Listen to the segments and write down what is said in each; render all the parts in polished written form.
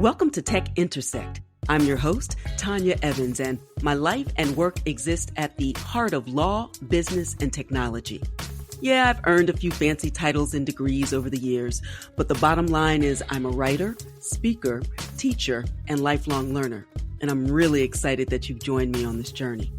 Welcome to Tech Intersect. I'm your host, Tanya Evans, and my life and work exist at the heart of law, business, and technology. Yeah, I've earned a few fancy titles and degrees over the years, but the bottom line is I'm a writer, speaker, teacher, and lifelong learner, and I'm really excited that you've joined me on this journey.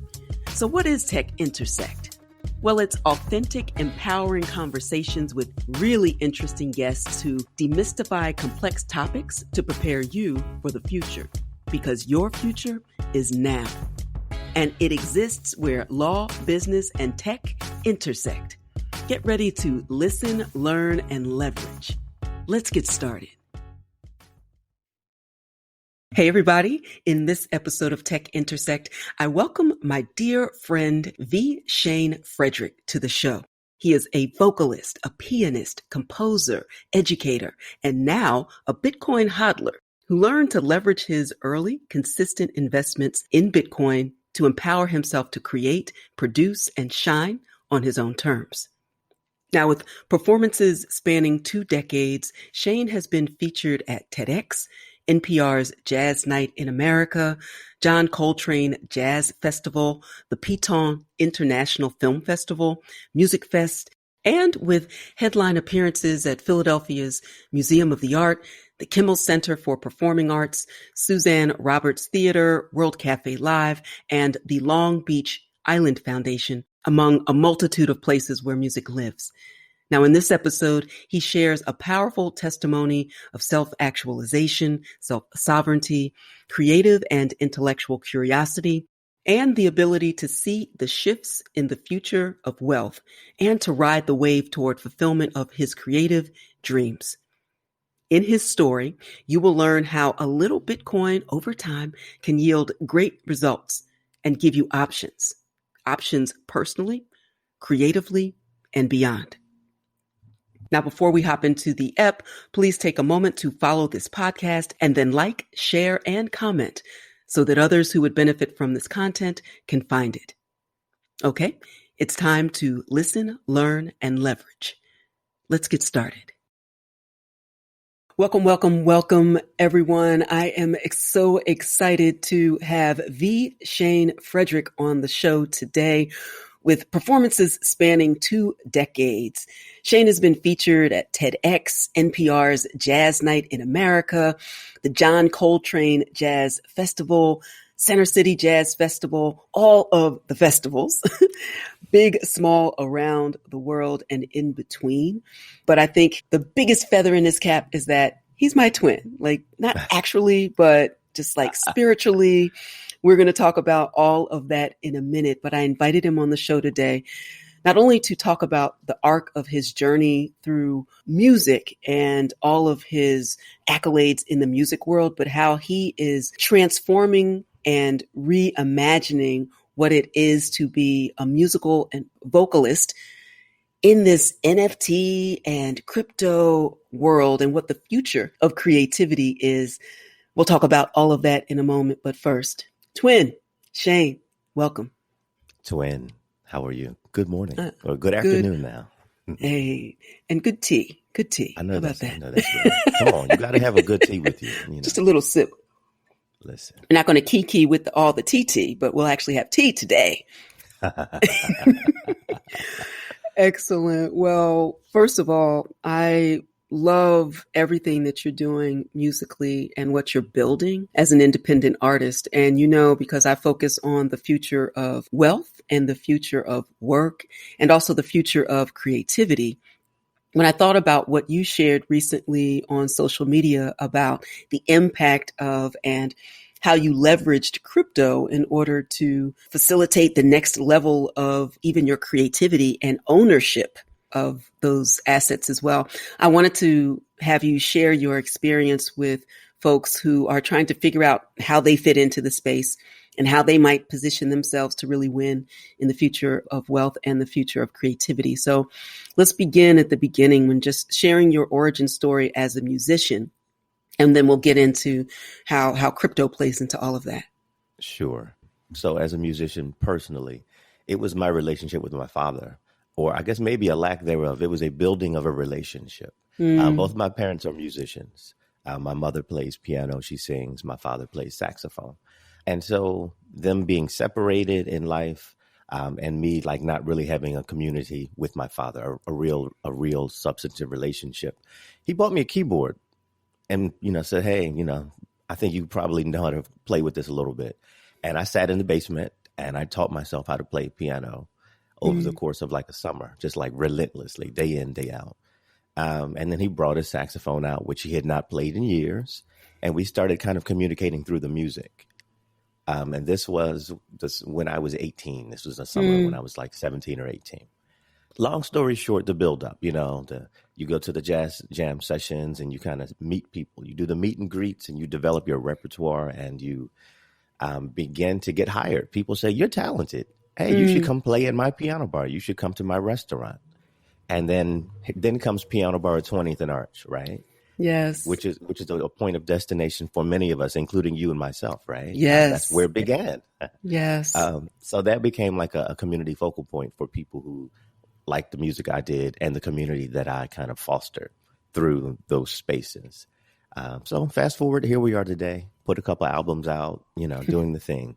So what is Tech Intersect? Well, it's authentic, empowering conversations with really interesting guests who demystify complex topics to prepare you for the future, because your future is now. And it exists where law, business, and tech intersect. Get ready to listen, learn, and leverage. Let's get started. Hey, everybody. In this episode of Tech Intersect, I welcome my dear friend, Shayne Frederick, to the show. He is a vocalist, a pianist, composer, educator, and now a Bitcoin hodler who learned to leverage his early, consistent investments in Bitcoin to empower himself to create, produce, and shine on his own terms. Now, with performances spanning 2 decades, Shayne has been featured at TEDx, NPR's Jazz Night in America, John Coltrane Jazz Festival, the Piton International Film Festival, Musikfest, and with headline appearances at Philadelphia's Museum of the Art, the Kimmel Center for Performing Arts, Suzanne Roberts Theater, World Café Live, and the Long Beach Island Foundation, among a multitude of places where music lives. Now, in this episode, he shares a powerful testimony of self-actualization, self-sovereignty, creative and intellectual curiosity, and the ability to see the shifts in the future of wealth and to ride the wave toward fulfillment of his creative dreams. In his story, you will learn how a little Bitcoin over time can yield great results and give you options personally, creatively, and beyond. Now, before we hop into the ep, please take a moment to follow this podcast and then like, share, and comment so that others who would benefit from this content can find it. Okay, it's time to listen, learn, and leverage. Let's get started. Welcome, everyone. I am so excited to have Shayne Frederick on the show today with performances spanning 2 decades. Shayne has been featured at TEDx, NPR's Jazz Night in America, the John Coltrane Jazz Festival, Center City Jazz Festival, all of the festivals, big, small, around the world and in between. But I think the biggest feather in his cap is that he's my twin, like not actually, but just like spiritually. We're going to talk about all of that in a minute, but I invited him on the show today, not only to talk about the arc of his journey through music and all of his accolades in the music world, but how he is transforming and reimagining what it is to be a musical and vocalist in this NFT and crypto world and what the future of creativity is. We'll talk about all of that in a moment, but first, twin, Shayne, welcome. Twin, how are you? Good morning or good afternoon now. Hey, and good tea. I know How that's about that? I know that's right. Come on, you got to have a good tea with you. You know. Just a little sip. Listen. We're not going to kiki with all the tea, but we'll actually have tea today. Excellent. Well, first of all, I love everything that you're doing musically and what you're building as an independent artist. And because I focus on the future of wealth and the future of work and also the future of creativity, when I thought about what you shared recently on social media about the impact of and how you leveraged crypto in order to facilitate the next level of even your creativity and ownership of those assets as well. I wanted to have you share your experience with folks who are trying to figure out how they fit into the space and how they might position themselves to really win in the future of wealth and the future of creativity. So let's begin at the beginning when just sharing your origin story as a musician. And then we'll get into how crypto plays into all of that. Sure. So as a musician personally, it was my relationship with my father, or I guess maybe a lack thereof. It was a building of a relationship. Both my parents are musicians. My mother plays piano, she sings, my father plays saxophone. And so them being separated in life, and me like not really having a community with my father, a real substantive relationship. He bought me a keyboard and, said, hey, I think you probably know how to play with this a little bit. And I sat in the basement and I taught myself how to play piano over the course of like a summer, just like relentlessly, day in, day out. And then he brought his saxophone out, which he had not played in years. And we started kind of communicating through the music. And this was when I was 18. This was a summer when I was like 17 or 18. Long story short, the build up, you go to the jazz jam sessions and you kind of meet people. You do the meet and greets and you develop your repertoire and you begin to get hired. People say, you're talented. Hey, you should come play in my piano bar. You should come to my restaurant. And then comes Piano Bar at 20th and Arch, right? Yes. Which is a point of destination for many of us, including you and myself, right? Yes. That's where it began. Yes. So that became like a community focal point for people who liked the music I did and the community that I kind of fostered through those spaces. So fast forward, here we are today, put a couple of albums out, doing the thing.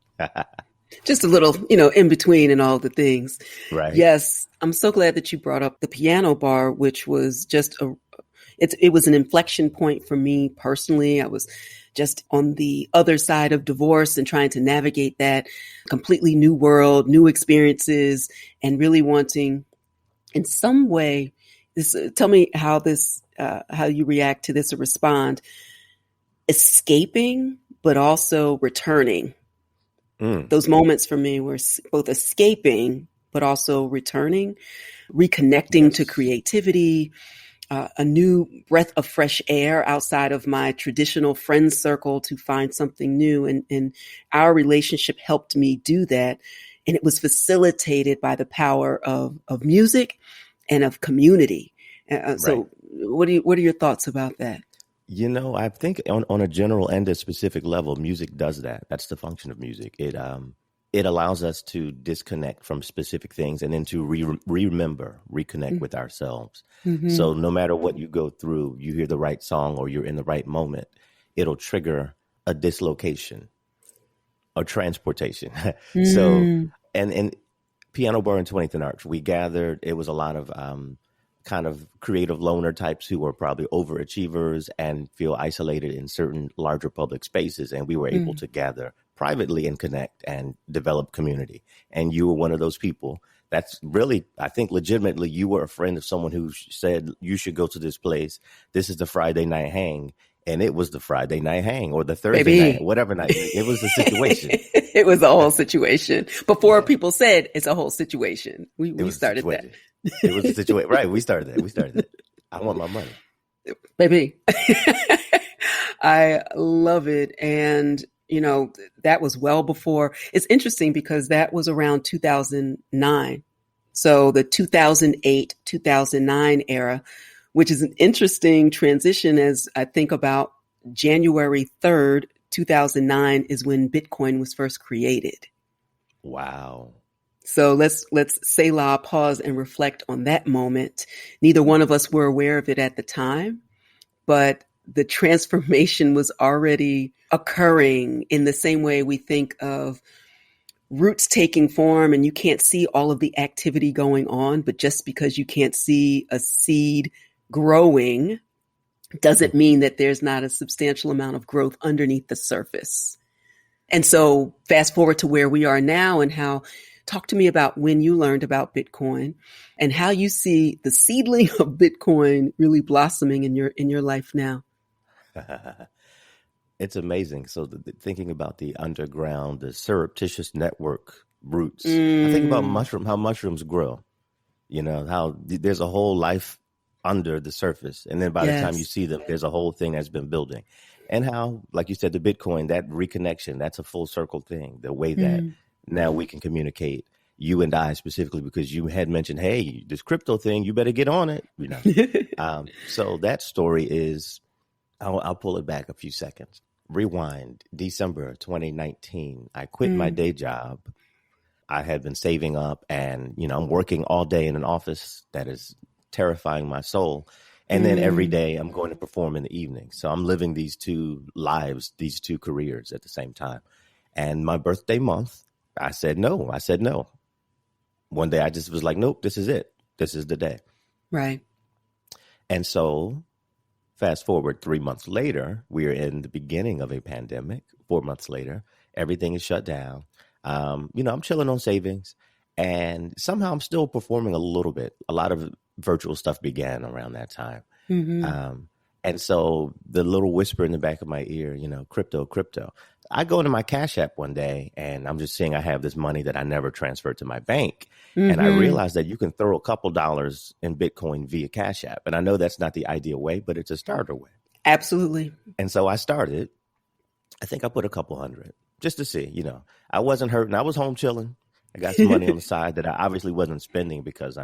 Just a little, in between and all the things. Right. Yes. I'm so glad that you brought up the piano bar, which was just it was an inflection point for me personally. I was just on the other side of divorce and trying to navigate that completely new world, new experiences, and really wanting in some way, tell me how you react to this or respond, escaping, but also returning. Those moments for me were both escaping, but also returning, reconnecting to creativity, a new breath of fresh air outside of my traditional friend circle to find something new. And our relationship helped me do that. And it was facilitated by the power of music and of community. So what are your thoughts about that? I think on a general and a specific level, music does that. That's the function of music. It allows us to disconnect from specific things and then to reconnect with ourselves. Mm-hmm. So no matter what you go through, you hear the right song or you're in the right moment, it'll trigger a dislocation or transportation. So, and Piano Bar and 20th and Arch, we gathered, it was a lot of kind of creative loner types who were probably overachievers and feel isolated in certain larger public spaces. And we were able to gather privately and connect and develop community. And you were one of those people. That's really, I think legitimately, you were a friend of someone who said, you should go to this place. This is the Friday night hang. And it was the Friday night hang or the Thursday night, whatever night. It was the situation. It was a whole situation. Before people said it's a whole situation. We started that. It was a situation. Right. We started that. I want my money. Baby. I love it. And, that was well before. It's interesting because that was around 2009. So the 2008, 2009 era, which is an interesting transition as I think about January 3rd, 2009 is when Bitcoin was first created. Wow. So let's say la, pause and reflect on that moment. Neither one of us were aware of it at the time, but the transformation was already occurring in the same way we think of roots taking form and you can't see all of the activity going on, but just because you can't see a seed growing doesn't mean that there's not a substantial amount of growth underneath the surface. And so fast forward to where we are now and talk to me about when you learned about Bitcoin and how you see the seedling of Bitcoin really blossoming in your life now. It's amazing. So thinking about the underground, the surreptitious network roots, I think about how mushrooms grow, how there's a whole life under the surface. And then by the time you see them, there's a whole thing that's been building. And how, like you said, the Bitcoin, that reconnection, that's a full circle thing, the way that now we can communicate, you and I specifically, because you had mentioned, hey, this crypto thing, you better get on it. So that story is, I'll pull it back a few seconds. Rewind, December 2019. I quit my day job. I had been saving up and, I'm working all day in an office that is terrifying my soul. And then every day I'm going to perform in the evening. So I'm living these two lives, these two careers at the same time. And my birthday month, I said no. One day I just was like, nope, this is it. This is the day. Right. And so fast forward 3 months later, we're in the beginning of a pandemic. 4 months later, everything is shut down. I'm chilling on savings, and somehow I'm still performing a little bit. A lot of virtual stuff began around that time. Mm-hmm. And so the little whisper in the back of my ear, crypto. I go into my Cash App one day and I'm just seeing I have this money that I never transferred to my bank. Mm-hmm. And I realized that you can throw a couple dollars in Bitcoin via Cash App. And I know that's not the ideal way, but it's a starter way. Absolutely. And so I started. I think I put a couple hundred just to see, I wasn't hurting. I was home chilling. I got some money on the side that I obviously wasn't spending because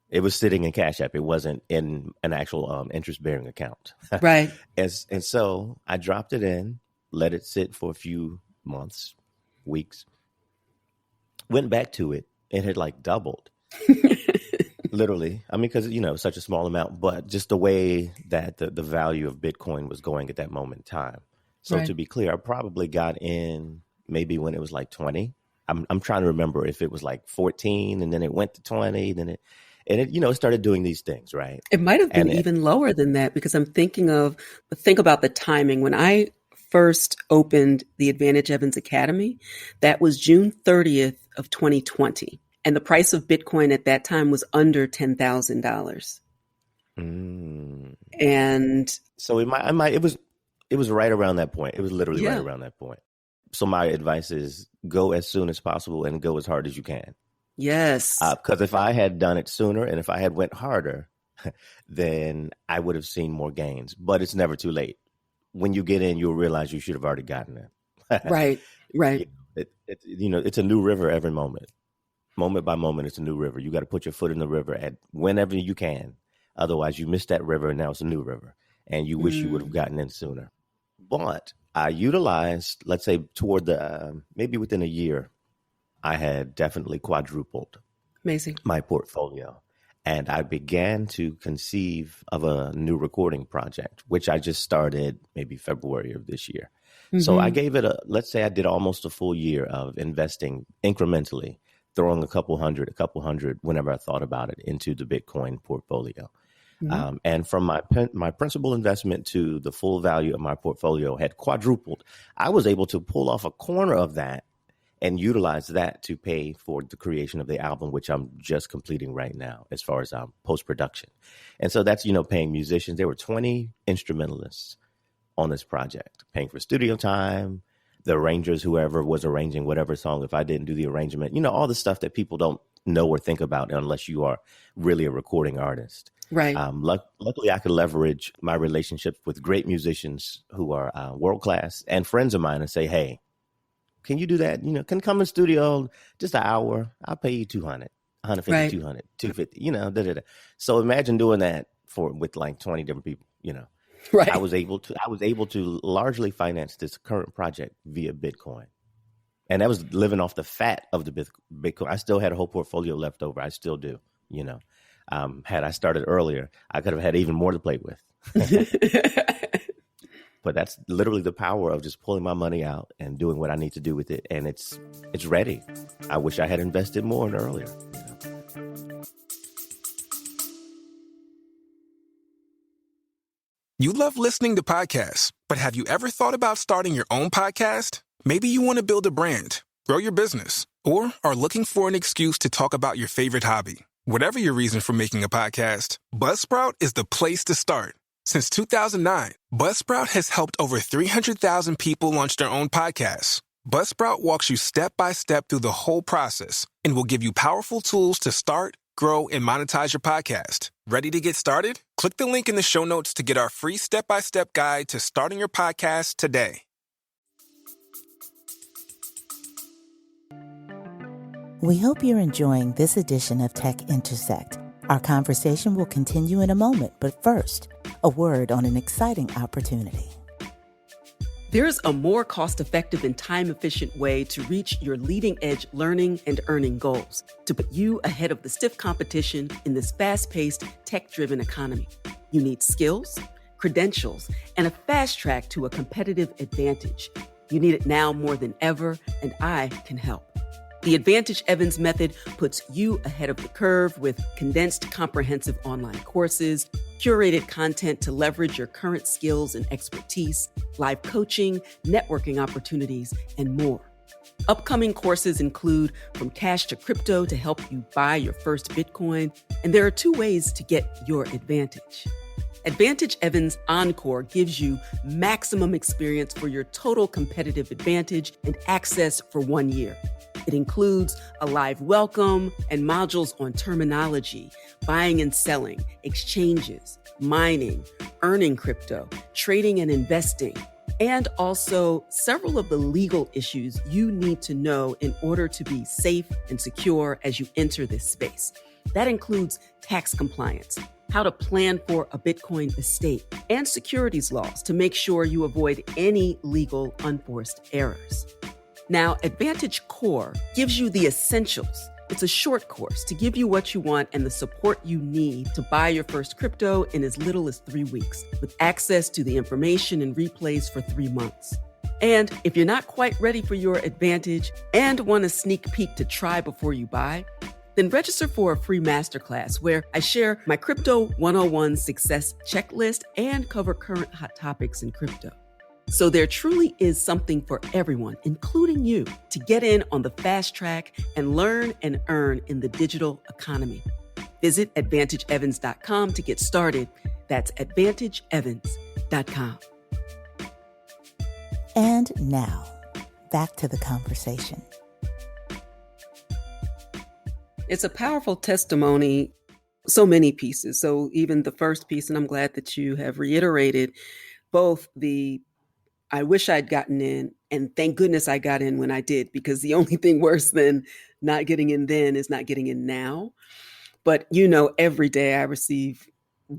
it was sitting in Cash App. It wasn't in an actual interest-bearing account. Right. And so I dropped it in, let it sit for a few months, weeks, went back to it. It had like doubled. Literally. I mean, because, such a small amount, but just the way that the value of Bitcoin was going at that moment in time. So right. To be clear, I probably got in maybe when it was like 20. I'm trying to remember if it was like 14 and then it went to 20, then it started doing these things, right? It might have been even lower than that, because I'm think about the timing. When I first opened the Advantage Evans Academy, that was June 30th of 2020. And the price of Bitcoin at that time was under $10,000. And so it was right around that point. It was literally right around that point. So my advice is go as soon as possible and go as hard as you can. Yes. Because if I had done it sooner and if I had went harder, then I would have seen more gains. But it's never too late. When you get in, you'll realize you should have already gotten it. Right. It's a new river every moment. Moment by moment, it's a new river. You got to put your foot in the river at whenever you can. Otherwise, you miss that river and now it's a new river. And you wish you would have gotten in sooner. But I utilized, let's say, toward maybe within a year, I had definitely quadrupled my portfolio. And I began to conceive of a new recording project, which I just started maybe February of this year. Mm-hmm. So I gave it let's say I did almost a full year of investing incrementally, throwing a couple hundred whenever I thought about it into the Bitcoin portfolio. Mm-hmm. And from my principal investment to the full value of my portfolio had quadrupled. I was able to pull off a corner of that and utilize that to pay for the creation of the album, which I'm just completing right now as far as post-production. And so that's, paying musicians. There were 20 instrumentalists on this project, paying for studio time, the arrangers, whoever was arranging whatever song. If I didn't do the arrangement, all the stuff that people don't know or think about unless you are really a recording artist. Right. Luckily, I could leverage my relationships with great musicians who are world-class and friends of mine and say, hey, can you do that? Can come in studio just an hour? I'll pay you $200, 150, right. 200, 250, So imagine doing that with like 20 different people, Right. I was able to largely finance this current project via Bitcoin. And that was living off the fat of the Bitcoin. I still had a whole portfolio left over. I still do, Had I started earlier, I could have had even more to play with. But that's literally the power of just pulling my money out and doing what I need to do with it. And it's ready. I wish I had invested more earlier. You love listening to podcasts, but have you ever thought about starting your own podcast? Maybe you want to build a brand, grow your business, or are looking for an excuse to talk about your favorite hobby. Whatever your reason for making a podcast, Buzzsprout is the place to start. Since 2009, Buzzsprout has helped over 300,000 people launch their own podcasts. Buzzsprout walks you step by step through the whole process and will give you powerful tools to start, grow, and monetize your podcast. Ready to get started? Click the link in the show notes to get our free step-by-step guide to starting your podcast today. We hope you're enjoying this edition of Tech Intersect. Our conversation will continue in a moment, but first, a word on an exciting opportunity. There's a more cost-effective and time-efficient way to reach your leading-edge learning and earning goals, to put you ahead of the stiff competition in this fast-paced, tech-driven economy. You need skills, credentials, and a fast track to a competitive advantage. You need it now more than ever, and I can help. The Advantage Evans method puts you ahead of the curve with condensed, comprehensive online courses, curated content to leverage your current skills and expertise, live coaching, networking opportunities, and more. Upcoming courses include From Cash to Crypto to help you buy your first Bitcoin, and there are 2 ways to get your advantage. Advantage Evans Encore gives you maximum experience for your total competitive advantage and access for 1 year. It includes a live welcome and modules on terminology, buying and selling, exchanges, mining, earning crypto, trading and investing, and also several of the legal issues you need to know in order to be safe and secure as you enter this space. That includes tax compliance, how to plan for a Bitcoin estate, and securities laws to make sure you avoid any legal unforced errors. Now, Advantage Core gives you the essentials. It's a short course to give you what you want and the support you need to buy your first crypto in as little as 3 weeks, with access to the information and replays for 3 months. And if you're not quite ready for your Advantage and want a sneak peek to try before you buy, then register for a free masterclass where I share my Crypto 101 success checklist and cover current hot topics in crypto. So there truly is something for everyone, including you, to get in on the fast track and learn and earn in the digital economy. Visit AdvantageEvans.com to get started. That's AdvantageEvans.com. And now, back to the conversation. It's a powerful testimony, so many pieces. So even the first piece, and I'm glad that you have reiterated both the I wish I'd gotten in and thank goodness I got in when I did, because the only thing worse than not getting in then is not getting in now. But every day I receive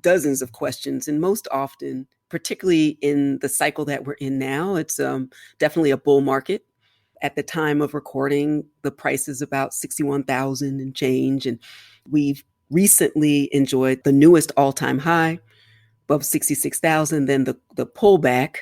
dozens of questions, and most often, particularly in the cycle that we're in now, it's definitely a bull market. At the time of recording, the price is about 61,000 and change. And we've recently enjoyed the newest all-time high above 66,000. Then the pullback,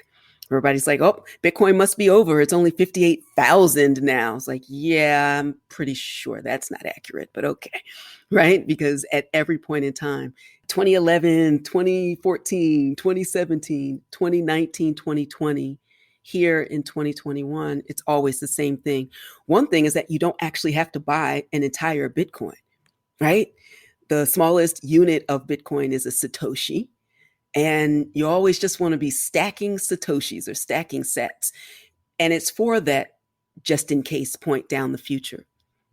everybody's like, oh, Bitcoin must be over. It's only 58,000 now. It's like, yeah, I'm pretty sure that's not accurate, but okay. Right? Because at every point in time, 2011, 2014, 2017, 2019, 2020, here in 2021, it's always the same thing. One thing is that you don't actually have to buy an entire Bitcoin, right? The smallest unit of Bitcoin is a Satoshi, and you always just want to be stacking Satoshis or stacking sats. And it's for that just in case point down the future,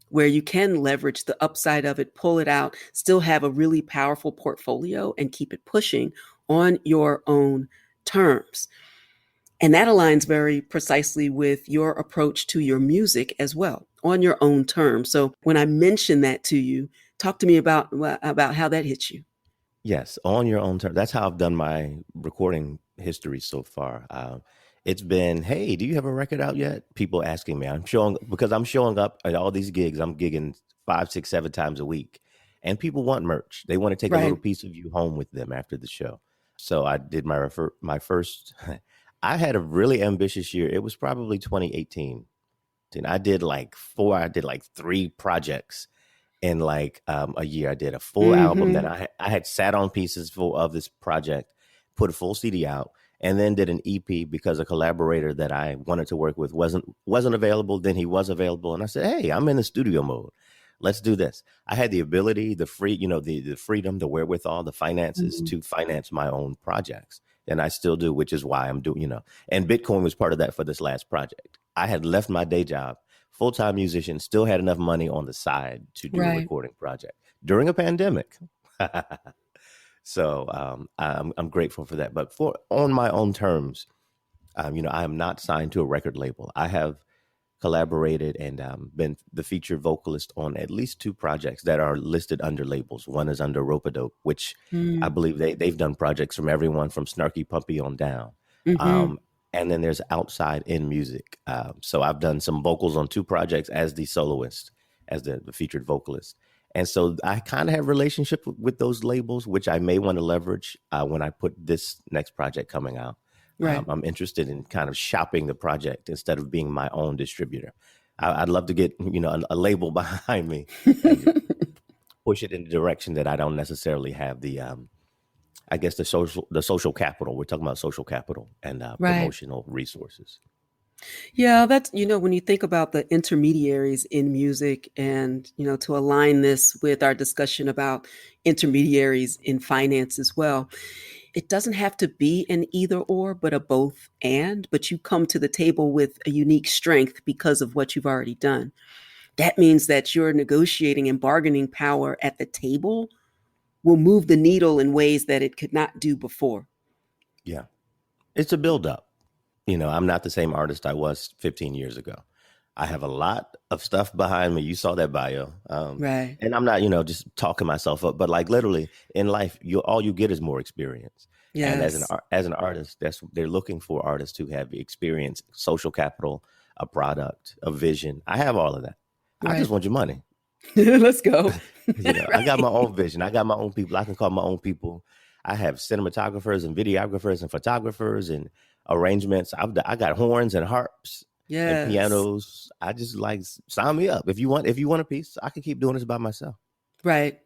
where you can leverage the upside of it, pull it out, still have a really powerful portfolio and keep it pushing on your own terms. And that aligns very precisely with your approach to your music as well, on your own terms. So when I mention that to you, talk to me about how that hits you. Yes, on your own terms. That's how I've done my recording history so far. It's been, hey, do you have a record out yet? People asking me. Because I'm showing up at all these gigs. I'm gigging 5, 6, 7 times a week. And people want merch. They want to take a little piece of you home with them after the show. So I did my first... I had a really ambitious year. It was probably 2018. And I did like 3 projects in like a year. I did a full album that I had sat on pieces of this project, put a full CD out, and then did an EP because a collaborator that I wanted to work with wasn't available. Then he was available. And I said, hey, I'm in the studio mode. Let's do this. I had the ability, the freedom, the wherewithal, the finances to finance my own projects. And I still do, which is why I'm doing, and Bitcoin was part of that for this last project. I had left my day job, full-time musician, still had enough money on the side to do a recording project during a pandemic. So I'm grateful for that. But on my own terms, I am not signed to a record label. I have collaborated and been the featured vocalist on at least 2 projects that are listed under labels. One is under Rope-A-Dope, which I believe they've done projects from everyone from Snarky Puppy on down. and then there's outside in music. So I've done some vocals on 2 projects as the soloist, as the featured vocalist. And so I kind of have a relationship with those labels, which I may want to leverage when I put this next project coming out. Right. I'm interested in kind of shopping the project instead of being my own distributor. I'd love to get, a label behind me and push it in the direction that I don't necessarily have the, I guess the social capital. We're talking about social capital and Right. promotional resources. Yeah, that's, when you think about the intermediaries in music and, to align this with our discussion about intermediaries in finance as well, it doesn't have to be an either or, but a both and, but you come to the table with a unique strength because of what you've already done. That means that your negotiating and bargaining power at the table will move the needle in ways that it could not do before. Yeah. It's a buildup. I'm not the same artist I was 15 years ago. I have a lot of stuff behind me. You saw that bio. Right. And I'm not, just talking myself up, but like literally in life, all you get is more experience. Yes. And as an artist, they're looking for artists who have experience, social capital, a product, a vision. I have all of that. Right. I just want your money. Let's go. Right. I got my own vision. I got my own people. I can call my own people. I have cinematographers and videographers and photographers and arrangements. I got horns and harps and pianos. I just sign me up. If you want a piece, I can keep doing this by myself. Right.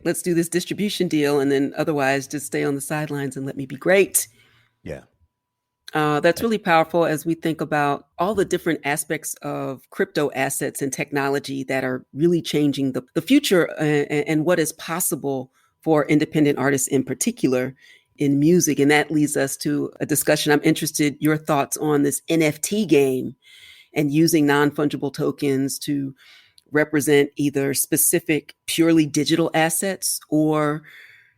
Let's do this distribution deal, and then otherwise just stay on the sidelines and let me be great. Yeah. That's really powerful as we think about all the different aspects of crypto assets and technology that are really changing the future and what is possible for independent artists in particular in music. And that leads us to a discussion. I'm interested your thoughts on this NFT game and using non-fungible tokens to represent either specific purely digital assets or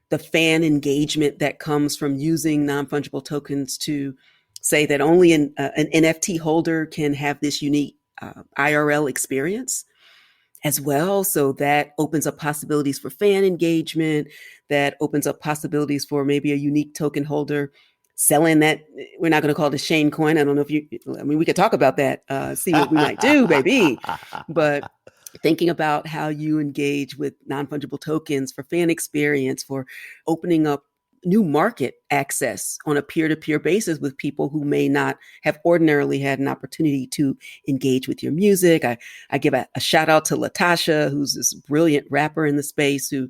the fan engagement that comes from using non-fungible tokens to say that only an NFT holder can have this unique IRL experience as well. So that opens up possibilities for fan engagement. That opens up possibilities for maybe a unique token holder selling that. We're not going to call it a Shayne coin. I don't know if we could talk about that, see what we might do, baby. But thinking about how you engage with non-fungible tokens for fan experience, for opening up new market access on a peer-to-peer basis with people who may not have ordinarily had an opportunity to engage with your music. I give a shout out to Latasha, who's this brilliant rapper in the space who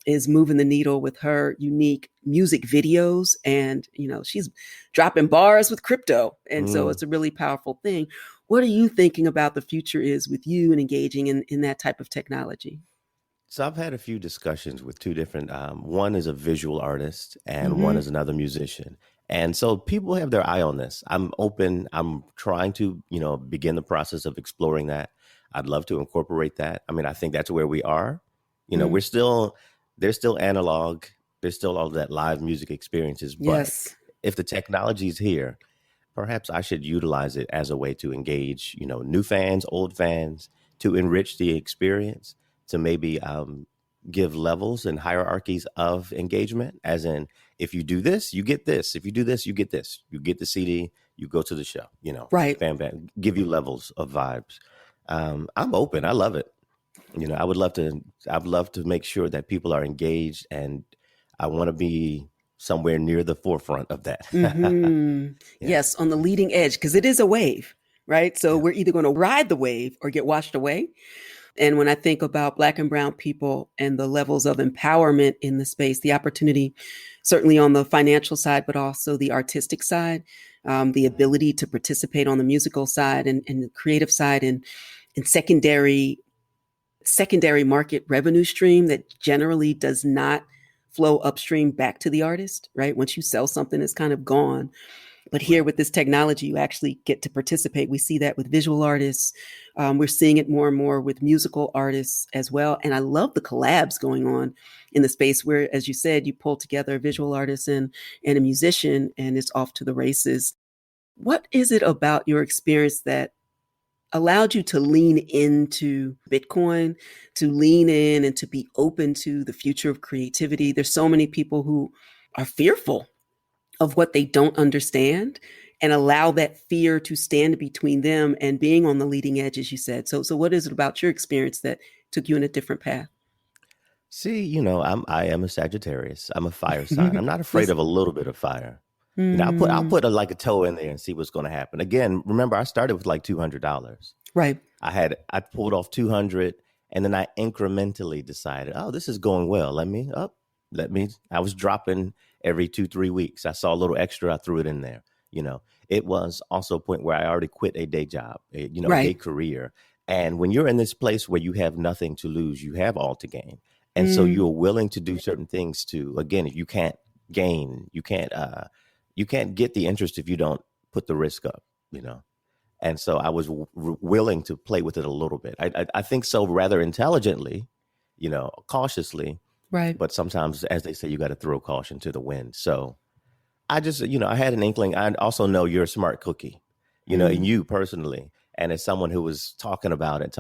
is moving the needle with her unique music videos. And, she's dropping bars with crypto. And so it's a really powerful thing. What are you thinking about the future is with you and engaging in that type of technology? So I've had a few discussions with 2 different, one is a visual artist and one is another musician. And so people have their eye on this. I'm open. I'm trying to, begin the process of exploring that. I'd love to incorporate that. I mean, I think that's where we are. There's still analog. There's still all of that live music experiences. But if the technology is here, perhaps I should utilize it as a way to engage, new fans, old fans, to enrich the experience, to maybe give levels and hierarchies of engagement, as in, if you do this, you get this. If you do this, you get this. You get the CD, you go to the show, Right. Bam, give you levels of vibes. I'm open. I love it. I'd love to make sure that people are engaged, and I want to be somewhere near the forefront of that. Yes, on the leading edge, because it is a wave, right? So we're either going to ride the wave or get washed away. And when I think about Black and brown people and the levels of empowerment in the space, the opportunity, certainly on the financial side, but also the artistic side, the ability to participate on the musical side and the creative side, and secondary market revenue stream that generally does not flow upstream back to the artist, right? Once you sell something, it's kind of gone. But here with this technology, you actually get to participate. We see that with visual artists. We're seeing it more and more with musical artists as well. And I love the collabs going on in the space where, as you said, you pull together a visual artist and a musician, and it's off to the races. What is it about your experience that allowed you to lean into Bitcoin, to lean in and to be open to the future of creativity? There's so many people who are fearful of what they don't understand. and allow that fear to stand between them and being on the leading edge, as you said. So what is it about your experience that took you in a different path? See, I am a Sagittarius. I'm a fire sign. I'm not afraid of a little bit of fire. I'll put like a toe in there and see what's going to happen. Again, remember, I started with like $200. Right. I pulled off 200, and then I incrementally decided, oh, this is going well. I was dropping every 2-3 weeks. I saw a little extra. I threw it in there. It was also a point where I already quit a day job, a day career. And when you're in this place where you have nothing to lose, you have all to gain. And so you're willing to do certain things again, if you can't gain, you can't get the interest if you don't put the risk up, And so I was willing to play with it a little bit. I think so, rather intelligently, cautiously. Right. But sometimes, as they say, you got to throw caution to the wind. So I just, I had an inkling. I also know you're a smart cookie, and you personally. And as someone who was talking about it,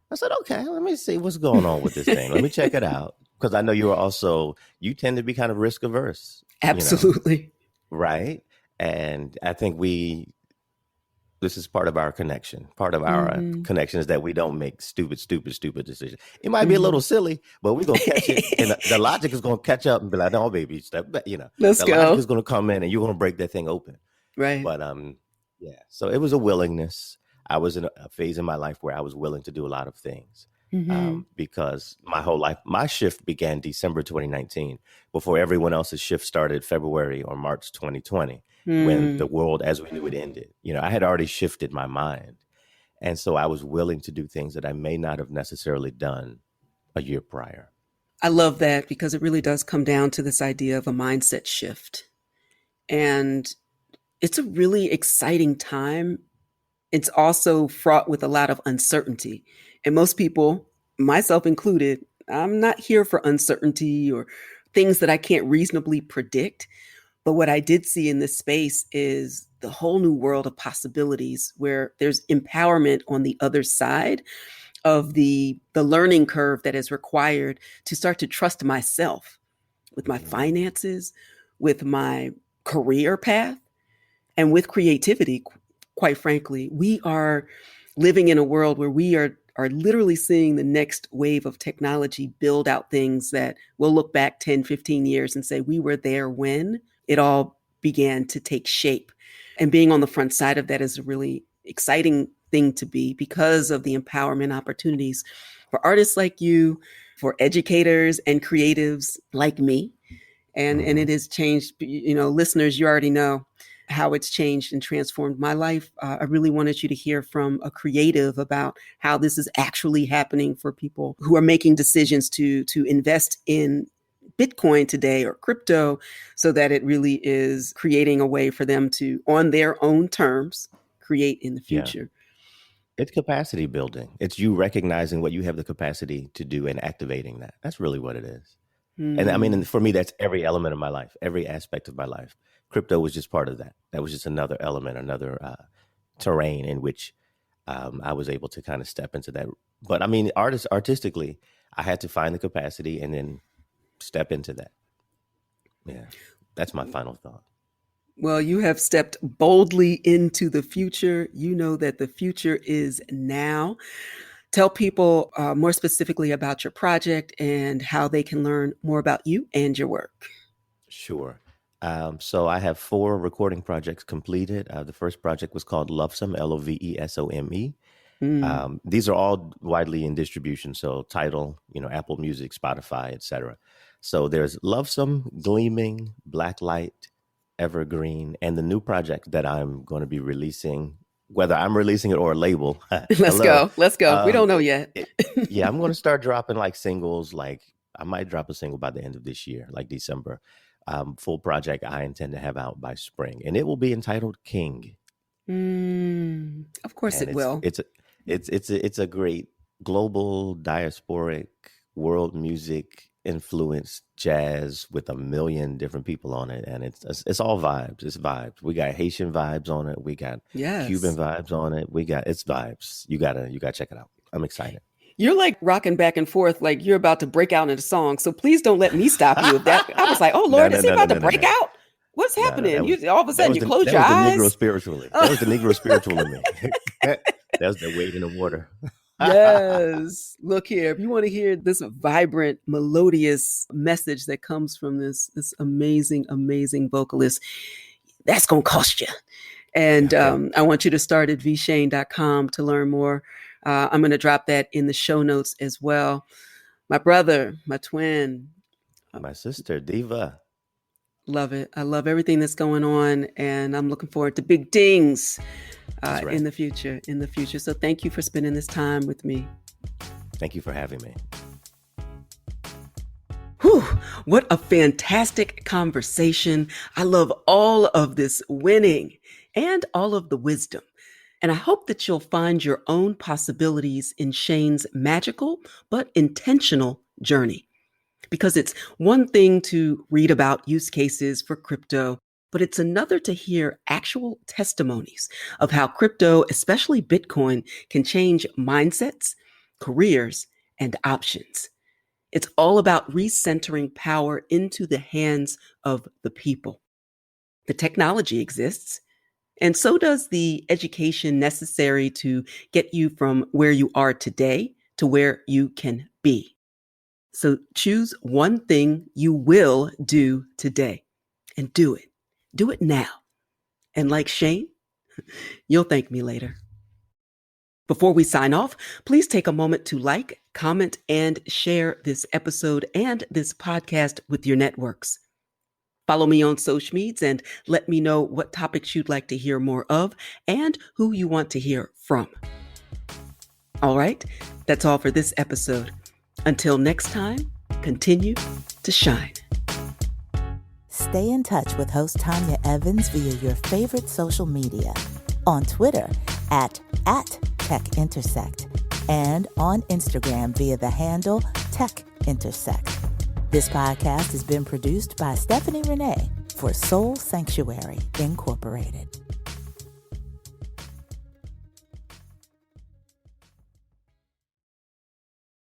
I said, okay, let me see what's going on with this thing. Let me check it out. Because I know you tend to be kind of risk averse. Absolutely. Right. And I think this is part of our connection. Part of our connection is that we don't make stupid decisions. It might be a little silly, but we're going to catch it. And the logic is going to catch up and be like, no, baby, step back. Let's go. Logic is going to come in and you're going to break that thing open. Right. But yeah, so it was a willingness. I was in a phase in my life where I was willing to do a lot of things because my whole life, my shift began December 2019 before everyone else's shift started February or March 2020 when the world as we knew it ended. I had already shifted my mind. And so I was willing to do things that I may not have necessarily done a year prior. I love that because it really does come down to this idea of a mindset shift. And it's a really exciting time. It's also fraught with a lot of uncertainty. And most people, myself included, I'm not here for uncertainty or things that I can't reasonably predict. But what I did see in this space is the whole new world of possibilities where there's empowerment on the other side of the learning curve that is required to start to trust myself with my finances, with my career path, and with creativity. Quite frankly, we are living in a world where we are literally seeing the next wave of technology build out things that we'll look back 10, 15 years and say we were there when it all began to take shape. And being on the front side of that is a really exciting thing to be because of the empowerment opportunities for artists like you, for educators and creatives like me. And it has changed, listeners, you already know how it's changed and transformed my life. I really wanted you to hear from a creative about how this is actually happening for people who are making decisions to invest in Bitcoin today or crypto so that it really is creating a way for them to, on their own terms, create in the future. Yeah. It's capacity building. It's you recognizing what you have the capacity to do and activating that. That's really what it is. And I mean, for me, that's every element of my life, every aspect of my life. Crypto was just part of that. That was just another element, another terrain in which I was able to kind of step into that. But I mean, artistically, I had to find the capacity and then step into that. Yeah, that's my final thought. Well, you have stepped boldly into the future. You know that the future is now. Tell people more specifically about your project and how they can learn more about you and your work. Sure. So I have 4 recording projects completed. The first project was called Lovesome, Lovesome. These are all widely in distribution. So Tidal, Apple Music, Spotify, etc. So there's Lovesome, Gleaming, Blacklight, Evergreen, and the new project that I'm going to be releasing, whether I'm releasing it or a label. Let's go. We don't know yet. Yeah, I'm going to start dropping like singles. Like I might drop a single by the end of this year, like December. Full project I intend to have out by spring, and it will be entitled King. Of course it will. It's a great global diasporic world music influenced jazz with 1 million different people on it, and it's all vibes. It's vibes. We got Haitian vibes on it. We got Cuban vibes on it. It's vibes. You gotta check it out. I'm excited. You're like rocking back and forth, like you're about to break out into song. So please don't let me stop you with that. I was like, oh Lord, is he about to break out? What's No, happening? that was All of a sudden you close your that was eyes. the Negro spiritually. That was the Negro spiritual in me. That was the weight in the water. Yes. Look here. If you want to hear this vibrant, melodious message that comes from this amazing, amazing vocalist, that's going to cost you. And Okay. I want you to start at vshayne.com to learn more. I'm going to drop that in the show notes as well. My brother, my twin, My sister, Diva. love it. I love everything that's going on, and I'm looking forward to big things That's right. in the future. So thank you for spending this time with me. Thank you for having me. Whew, what a fantastic conversation. I love all of this winning and all of the wisdom. And I hope that you'll find your own possibilities in Shayne's magical but intentional journey. Because it's one thing to read about use cases for crypto, but it's another to hear actual testimonies of how crypto, especially Bitcoin, can change mindsets, careers, and options. It's all about recentering power into the hands of the people. The technology exists, and so does the education necessary to get you from where you are today to where you can be. So choose one thing you will do today and do it. Do it now. And like Shayne, you'll thank me later. Before we sign off, please take a moment to like, comment, and share this episode and this podcast with your networks. Follow me on social medias and let me know what topics you'd like to hear more of and who you want to hear from. All right, that's all for this episode. Until next time, continue to shine. Stay in touch with host Tanya Evans via your favorite social media. On Twitter at Tech Intersect and on Instagram via the handle Tech Intersect. This podcast has been produced by Stephanie Renee for Soul Sanctuary Incorporated.